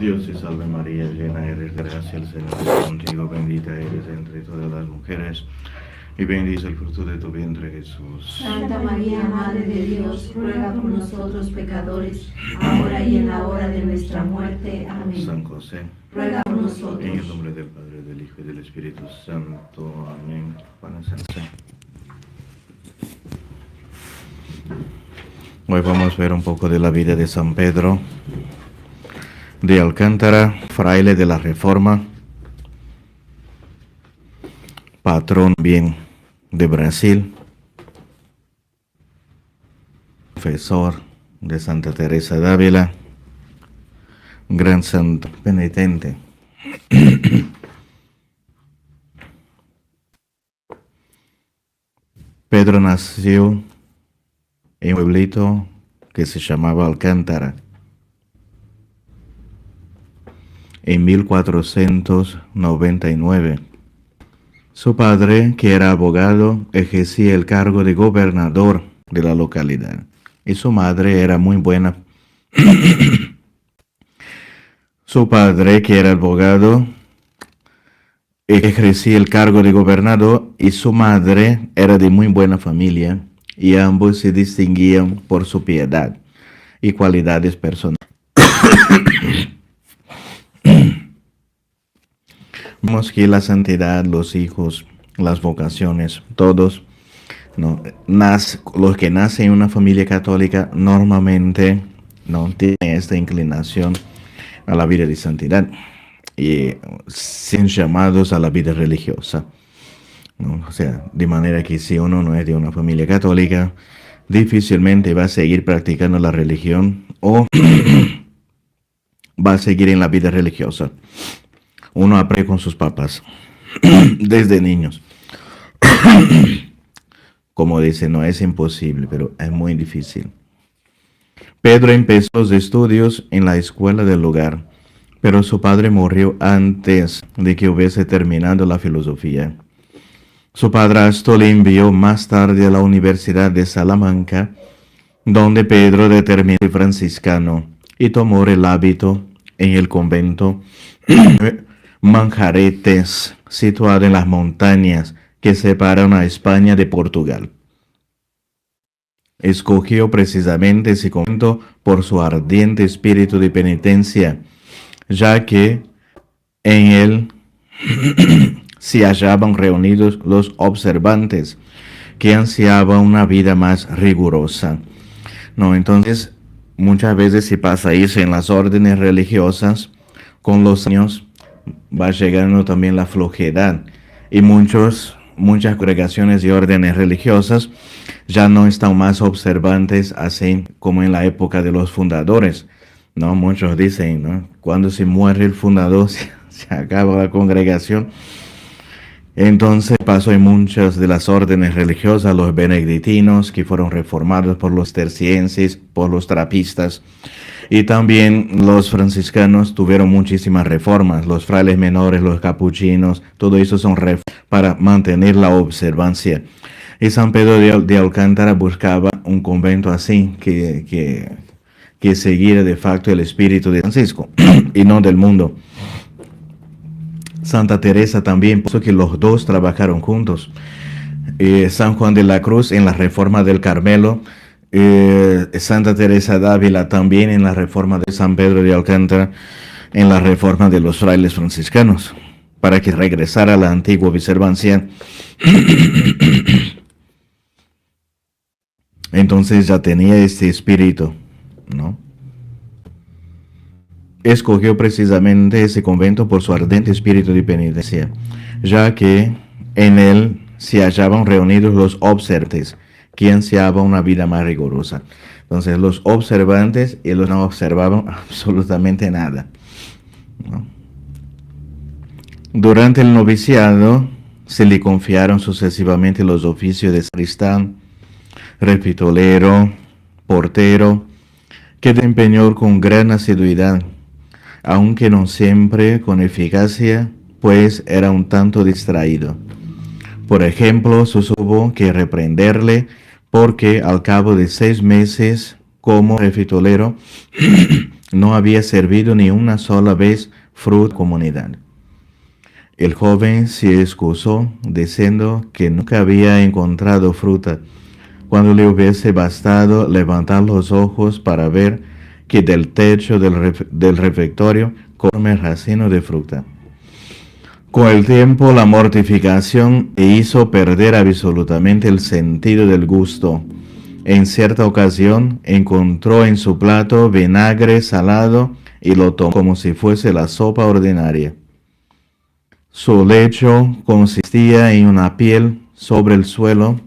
Dios te salve María, llena eres de gracia, el Señor es contigo, bendita eres entre todas las mujeres, y bendito es el fruto de tu vientre, Jesús. Santa María, Madre de Dios, ruega por nosotros pecadores, ahora y en la hora de nuestra muerte. Amén. San José, ruega por nosotros. en el nombre del Padre, del Hijo y del Espíritu Santo. Amén. Juan San José. Hoy vamos a ver un poco de la vida de San Pedro de Alcántara, fraile de la Reforma, patrón bien de Brasil, profesor de Santa Teresa de Ávila, gran santo penitente. Pedro nació en un pueblito que se llamaba Alcántara en 1499. Su padre, que era abogado, ejercía el cargo de gobernador de la localidad, y su madre era muy buena. Su padre, que era abogado, ejercía el cargo de gobernador, y su madre era de muy buena familia, y ambos se distinguían por su piedad y cualidades personales. Vemos que la santidad, los hijos, las vocaciones, todos, ¿no? Los que nacen en una familia católica normalmente no tienen esta inclinación a la vida de santidad y sin llamados a la vida religiosa, ¿no? O sea, de manera que si uno no es de una familia católica, difícilmente va a seguir practicando la religión o va a seguir en la vida religiosa. Uno aprende con sus papás desde niños. Como dice, no es imposible, pero es muy difícil. Pedro empezó los estudios en la escuela del lugar, pero su padre murió antes de que hubiese terminado la filosofía. Su padrastro le envió más tarde a la Universidad de Salamanca, donde Pedro determinó ser franciscano y tomó el hábito en el convento Manjaretes, situado en las montañas que separan a España de Portugal. Escogió precisamente ese convento por su ardiente espíritu de penitencia, ya que en él se hallaban reunidos los observantes que ansiaban una vida más rigurosa. No, entonces muchas veces se pasa eso en las órdenes religiosas. Con los años va llegando también la flojedad y muchas congregaciones y órdenes religiosas ya no están más observantes así como en la época de los fundadores, ¿no? Muchos dicen, ¿no? Cuando se muere el fundador se acaba la congregación. Entonces pasó en muchas de las órdenes religiosas, los benedictinos, que fueron reformados por los tercienses, por los trapistas, y también los franciscanos tuvieron muchísimas reformas, los frailes menores, los capuchinos, todo eso son reformas para mantener la observancia. Y San Pedro de Alcántara buscaba un convento así, que siguiera de facto el espíritu de Francisco y no del mundo. Santa Teresa también, por eso que los dos trabajaron juntos. San Juan de la Cruz en la Reforma del Carmelo, Santa Teresa de Ávila también en la Reforma de San Pedro de Alcántara, en la Reforma de los frailes franciscanos, para que regresara a la antigua observancia. Entonces ya tenía este espíritu, ¿no? Escogió precisamente ese convento por su ardente espíritu de penitencia, ya que en él se hallaban reunidos los observantes, que ansiaban una vida más rigurosa. Entonces los observantes y los no observaban absolutamente nada, ¿no? Durante el noviciado se le confiaron sucesivamente los oficios de sacristán, repitolero, portero, que desempeñó con gran asiduidad, aunque no siempre con eficacia, pues era un tanto distraído. Por ejemplo, hubo que reprenderle porque al cabo de 6 meses como refitolero no había servido ni una sola vez fruta a la comunidad. El joven se excusó diciendo que nunca había encontrado fruta, cuando le hubiese bastado levantar los ojos para ver que del techo del refectorio come racimo de fruta. Con el tiempo, la mortificación le hizo perder absolutamente el sentido del gusto. En cierta ocasión, encontró en su plato vinagre salado y lo tomó como si fuese la sopa ordinaria. Su lecho consistía en una piel sobre el suelo.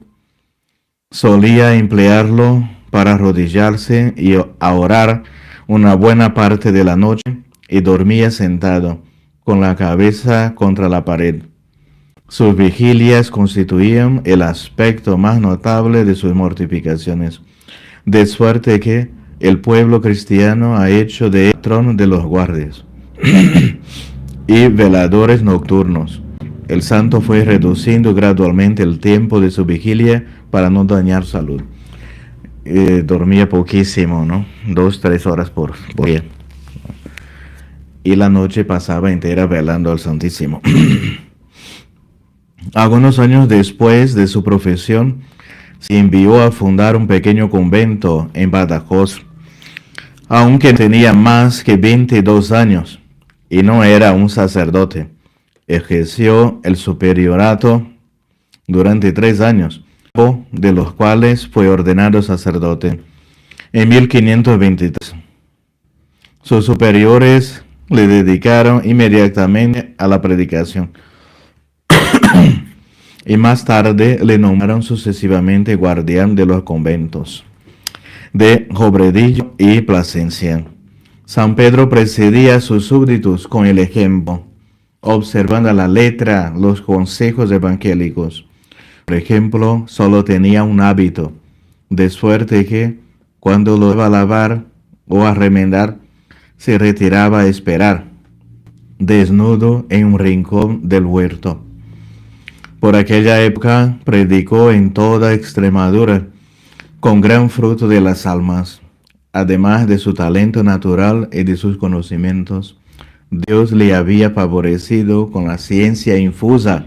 Solía emplearlo para arrodillarse y a orar una buena parte de la noche y dormía sentado, con la cabeza contra la pared. Sus vigilias constituían el aspecto más notable de sus mortificaciones, de suerte que el pueblo cristiano ha hecho de él patrono de los guardias y veladores nocturnos. El santo fue reduciendo gradualmente el tiempo de su vigilia para no dañar su salud. Dormía poquísimo, ¿no? 2-3 horas por día. Y la noche pasaba entera velando al Santísimo. Algunos años después de su profesión, se envió a fundar un pequeño convento en Badajoz, aunque tenía más que 22 años y no era un sacerdote. Ejerció el superiorato durante 3 años, de los cuales fue ordenado sacerdote en 1523. Sus superiores le dedicaron inmediatamente a la predicación y más tarde le nombraron sucesivamente guardián de los conventos de Jobredillo y Plasencia. San Pedro presidía a sus súbditos con el ejemplo, observando a la letra los consejos evangélicos. Por ejemplo, solo tenía un hábito, de suerte que, cuando lo iba a lavar o a remendar, se retiraba a esperar, desnudo en un rincón del huerto. Por aquella época predicó en toda Extremadura, con gran fruto de las almas. Además de su talento natural y de sus conocimientos, Dios le había favorecido con la ciencia infusa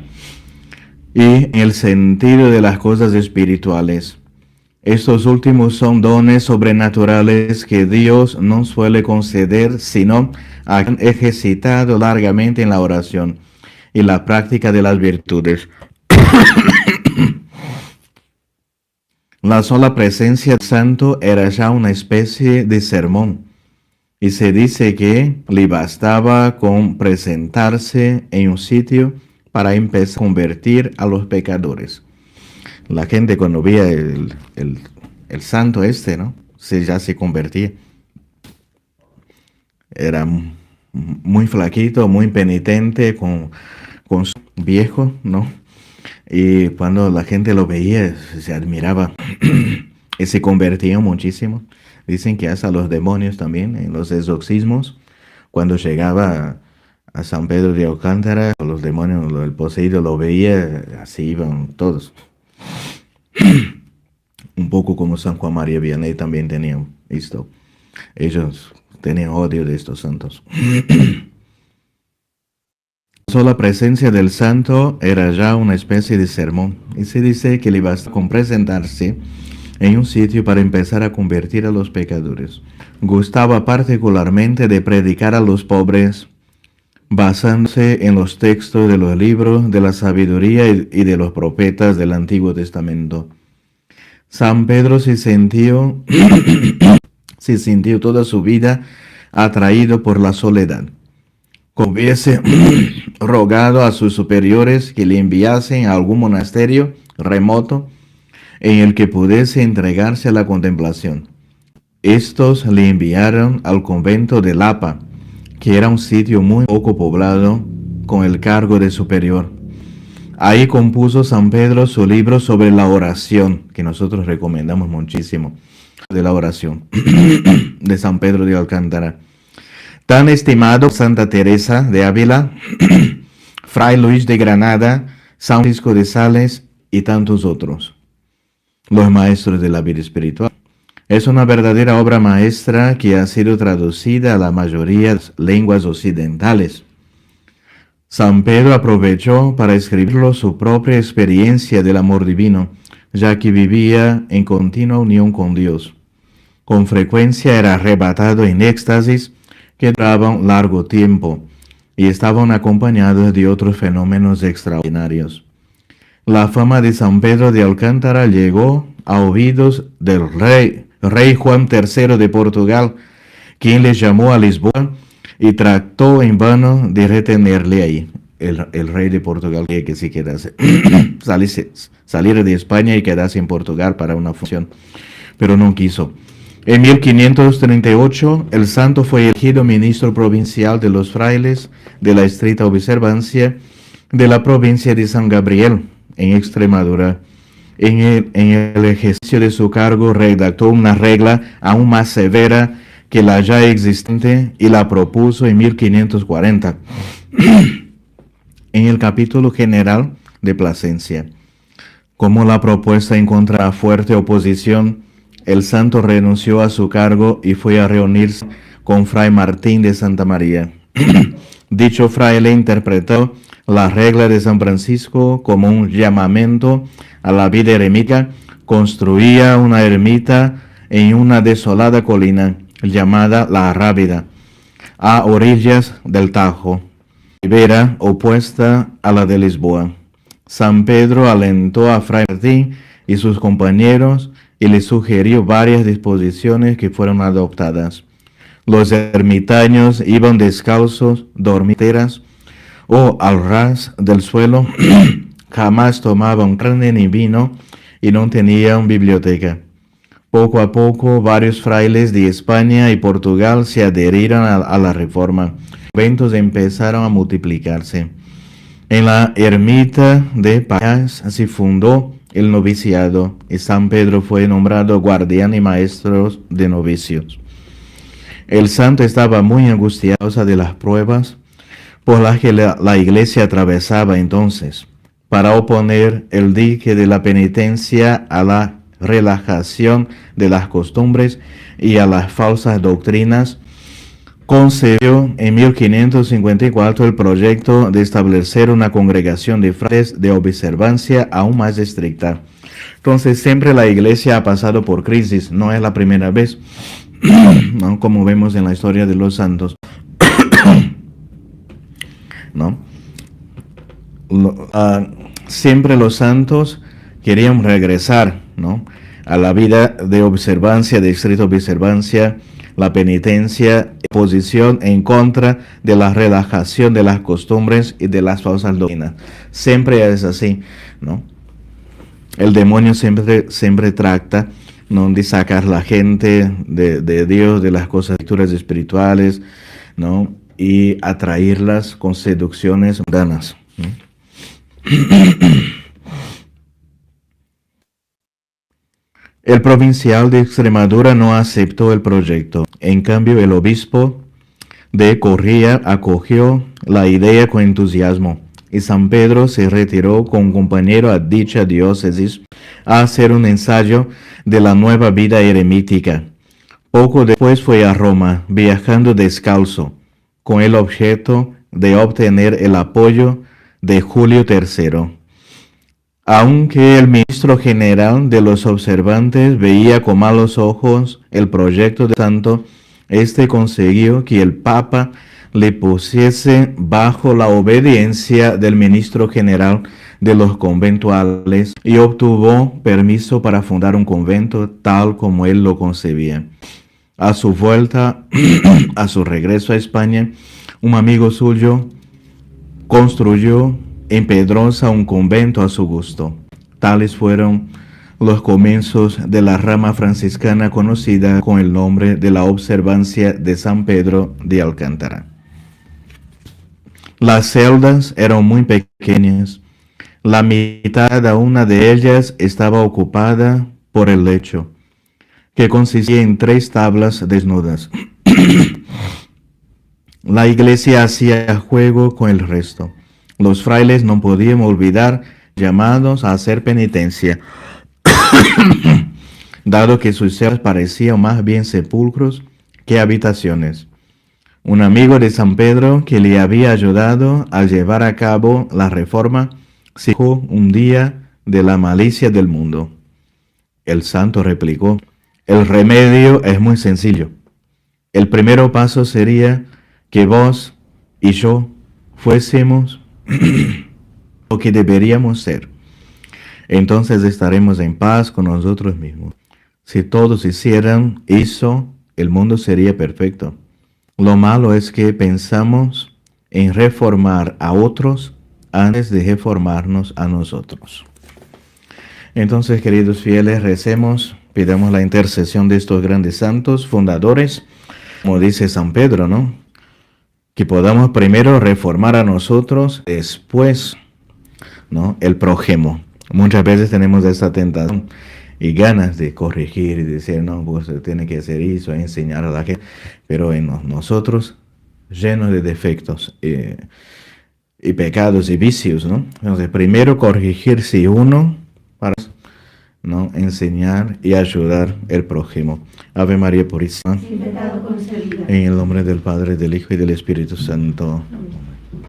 y el sentido de las cosas espirituales. Estos últimos son dones sobrenaturales que Dios no suele conceder, sino a quien ha ejercitado largamente en la oración y la práctica de las virtudes. La sola presencia del santo era ya una especie de sermón, y se dice que le bastaba con presentarse en un sitio para empezar a convertir a los pecadores. La gente cuando veía el santo ¿no? Ya se convertía. Era muy flaquito, muy penitente, con su viejo, ¿no? Y cuando la gente lo veía, se admiraba y se convertían muchísimo. Dicen que hasta los demonios también, en los exorcismos, cuando llegaba a San Pedro de Alcántara, los demonios, el poseído lo veía, así iban todos. Un poco como San Juan María Vianney también tenían esto. Ellos tenían odio de estos santos. La presencia del santo era ya una especie de sermón, y se dice que le basta con presentarse en un sitio para empezar a convertir a los pecadores. Gustaba particularmente de predicar a los pobres, basándose en los textos de los libros de la sabiduría y de los profetas del Antiguo Testamento. San Pedro se sintió toda su vida atraído por la soledad. Hubiese rogado a sus superiores que le enviasen a algún monasterio remoto en el que pudiese entregarse a la contemplación. Estos le enviaron al convento de Lapa, que era un sitio muy poco poblado, con el cargo de superior. Ahí compuso San Pedro su libro sobre la oración, que nosotros recomendamos muchísimo, de la oración de San Pedro de Alcántara. Tan estimado Santa Teresa de Ávila, Fray Luis de Granada, San Francisco de Sales y tantos otros, los maestros de la vida espiritual. Es una verdadera obra maestra que ha sido traducida a la mayoría de las lenguas occidentales. San Pedro aprovechó para escribirlo su propia experiencia del amor divino, ya que vivía en continua unión con Dios. Con frecuencia era arrebatado en éxtasis que duraban largo tiempo y estaban acompañados de otros fenómenos extraordinarios. La fama de San Pedro de Alcántara llegó a oídos del rey Juan III de Portugal, quien le llamó a Lisboa y trató en vano de retenerle ahí. El rey de Portugal que sí quedase, salir de España y quedarse en Portugal para una función, pero no quiso. En 1538, el santo fue elegido ministro provincial de los frailes de la estricta observancia de la provincia de San Gabriel, en Extremadura. En el ejercicio de su cargo redactó una regla aún más severa que la ya existente y la propuso en 1540 en el capítulo general de Plasencia. Como la propuesta encontraba fuerte oposición, el santo renunció a su cargo y fue a reunirse con Fray Martín de Santa María. Dicho fraile interpretó la regla de San Francisco como un llamamiento a la vida eremítica. Construía una ermita en una desolada colina llamada La Rábida, a orillas del Tajo, ribera opuesta a la de Lisboa. San Pedro alentó a Fray Martín y sus compañeros y le sugirió varias disposiciones que fueron adoptadas. Los ermitaños iban descalzos, dormiteras o al ras del suelo, jamás tomaban carne ni vino y no tenían biblioteca. Poco a poco, varios frailes de España y Portugal se adherieron a la reforma. Conventos empezaron a multiplicarse. En la ermita de Payas se fundó el noviciado y San Pedro fue nombrado guardián y maestro de novicios. El santo estaba muy angustiado de las pruebas por las que la iglesia atravesaba entonces. Para oponer el dique de la penitencia a la relajación de las costumbres y a las falsas doctrinas, concebió en 1554 el proyecto de establecer una congregación de frailes de observancia aún más estricta. Entonces siempre la iglesia ha pasado por crisis, no es la primera vez, ¿no? Como vemos en la historia de los santos, ¿no? Siempre los santos querían regresar, ¿no?, a la vida de observancia, de estricta observancia, la penitencia, posición en contra de la relajación de las costumbres y de las falsas doctrinas. Siempre es así, ¿no? El demonio siempre trata, ¿no?, de sacar la gente de Dios, de las cosas, lecturas espirituales, ¿no?, y atraerlas con seducciones mundanas, ¿no? El provincial de Extremadura no aceptó el proyecto. En cambio, el obispo de Corría acogió la idea con entusiasmo y San Pedro se retiró con un compañero a dicha diócesis a hacer un ensayo de la nueva vida eremítica. Poco después fue a Roma, viajando descalzo, con el objeto de obtener el apoyo de Julio III. Aunque el ministro general de los observantes veía con malos ojos el proyecto de santo, este consiguió que el Papa le pusiese bajo la obediencia del ministro general de los conventuales y obtuvo permiso para fundar un convento tal como él lo concebía. A su vuelta, a su regreso a España, un amigo suyo construyó en Pedrosa un convento a su gusto. Tales fueron los comienzos de la rama franciscana conocida con el nombre de la Observancia de San Pedro de Alcántara. Las celdas eran muy pequeñas. La mitad de una de ellas estaba ocupada por el lecho, que consistía en 3 tablas desnudas. La iglesia hacía juego con el resto. Los frailes no podían olvidar llamados a hacer penitencia. dado que sus celdas parecían más bien sepulcros que habitaciones. Un amigo de San Pedro que le había ayudado a llevar a cabo la reforma se quejó un día de la malicia del mundo. El santo replicó: el remedio es muy sencillo. El primer paso sería que vos y yo fuésemos lo que deberíamos ser. Entonces estaremos en paz con nosotros mismos. Si todos hicieran eso, el mundo sería perfecto. Lo malo es que pensamos en reformar a otros antes de reformarnos a nosotros. Entonces, queridos fieles, recemos, pidamos la intercesión de estos grandes santos fundadores, como dice San Pedro, ¿no? Que podamos primero reformar a nosotros, después, ¿no?, el prójimo. Muchas veces tenemos esa tentación y ganas de corregir y decir, no, pues tiene que hacer eso, enseñar a la gente, pero en nosotros, llenos de defectos y pecados y vicios, ¿no? Entonces, primero corregirse uno para, ¿no?, enseñar y ayudar el prójimo. Ave María Purísima, sin pecado concebida. en el nombre del Padre, del Hijo y del Espíritu Santo. Amén.